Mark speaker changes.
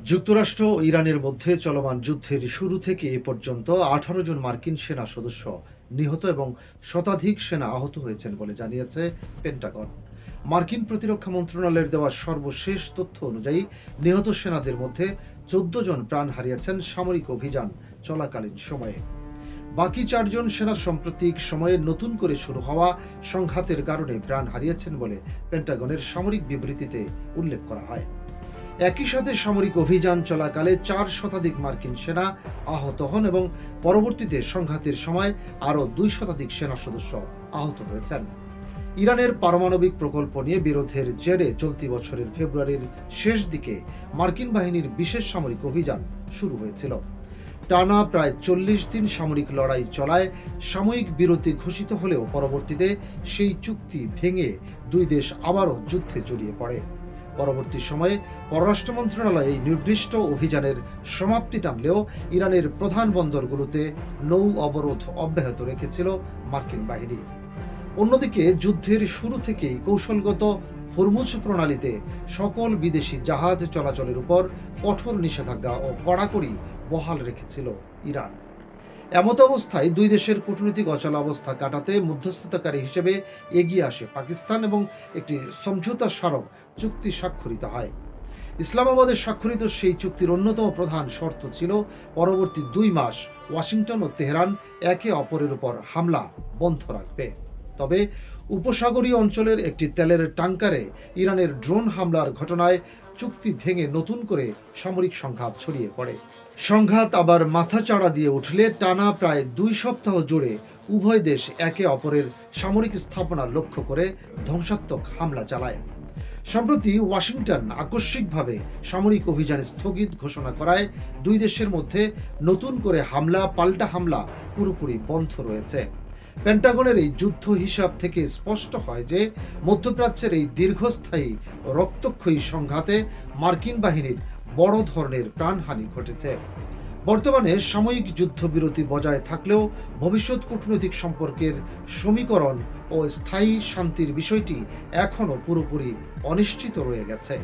Speaker 1: যুক্তরাষ্ট্র ও ইরানের মধ্যে চলমান যুদ্ধের শুরু থেকে এ পর্যন্ত ১৮ জন মার্কিন সেনা সদস্য নিহত এবং শতাধিক সেনা আহত হয়েছেন বলে জানিয়েছে পেন্টাগন। মার্কিন প্রতিরক্ষা মন্ত্রণালয়ের দেওয়া সর্বশেষ তথ্য অনুযায়ী নিহত সেনাদের মধ্যে ১৪ জন প্রাণ হারিয়েছেন সামরিক অভিযান চলাকালীন সময়ে। বাকি ৪ জন সেনা সাম্প্রতিক সময়ে নতুন করে শুরু হওয়া সংঘাতের কারণে প্রাণ হারিয়েছেন বলে পেন্টাগনের সামরিক বিবৃতিতে উল্লেখ করা হয়। একই সাথে সামরিক অভিযান চলাকালে ৪ শতাধিক মার্কিন সেনা আহত হন এবং পরবর্তীতে সংঘাতের সময় আরও ২ শতাধিক সেনা সদস্য আহত হয়েছেন। ইরানের পারমাণবিক প্রকল্প নিয়ে বিরোধের জেরে চলতি বছরের ফেব্রুয়ারির শেষ দিকে মার্কিন বাহিনীর বিশেষ সামরিক অভিযান শুরু হয়েছিল। টানা প্রায় ৪০ দিন সামরিক লড়াই চলায় সাময়িক বিরতি ঘোষিত হলেও পরবর্তীতে সেই চুক্তি ভেঙে দুই দেশ আবারও যুদ্ধে জড়িয়ে পড়ে। পরবর্তী সময়ে পররাষ্ট্র মন্ত্রণালয় এই নির্দিষ্ট অভিযানের সমাপ্তি টানলেও ইরানের প্রধান বন্দরগুলোতে নৌ অবরোধ অব্যাহত রেখেছিল মার্কিন বাহিনী। অন্যদিকে যুদ্ধের শুরু থেকেই কৌশলগত হরমুজ প্রণালীতে সকল বিদেশি জাহাজ চলাচলের উপর কঠোর নিষেধাজ্ঞা ও কড়াকড়ি বহাল রেখেছিল ইরান। এমত অবস্থায় দুই দেশের কূটনৈতিক অচলাবস্থা কাটাতে মধ্যস্থতাকারী হিসেবে এগিয়ে আসে পাকিস্তান এবং একটি সমঝোতা স্মারক চুক্তি স্বাক্ষরিত হয়। ইসলামাবাদে স্বাক্ষরিত সেই চুক্তির অন্যতম প্রধান শর্ত ছিল পরবর্তী ২ মাস ওয়াশিংটন ও তেহরান একে অপরের উপর হামলা বন্ধ রাখবে। তবে উপসাগরীয় অঞ্চলের একটি তেলের ট্যাঙ্কারে ইরানের ড্রোন হামলার ঘটনায় চুক্তি ভেঙে নতুন করে সামরিক সংঘাত ছড়িয়ে পড়ে। সংঘাত আবার মাথাচাড়া দিয়ে উঠলে টানা প্রায় ২ সপ্তাহ জুড়ে উভয় দেশ একে অপরের সামরিক স্থাপনা লক্ষ্য করে ধ্বংসাত্মক হামলা চালায়। সম্প্রতি ওয়াশিংটন আকস্মিকভাবে সামরিক অভিযান স্থগিত ঘোষণা করায় দুই দেশের মধ্যে নতুন করে পাল্টা হামলা পুরোপুরি বন্ধ রয়েছে। পেন্টাগনের এই যুদ্ধ হিসাব থেকে স্পষ্ট হয় যে মধ্যপ্রাচ্যের এই দীর্ঘস্থায়ী রক্তক্ষয়ী সংঘাতে মার্কিন বাহিনীর বড় ধরনের প্রাণহানি ঘটেছে। বর্তমানে সাময়িক যুদ্ধবিরতি বজায় থাকলেও ভবিষ্যৎ কূটনৈতিক সম্পর্কের সমীকরণ ও স্থায়ী শান্তির বিষয়টি এখনও পুরোপুরি অনিশ্চিত রয়ে গেছে।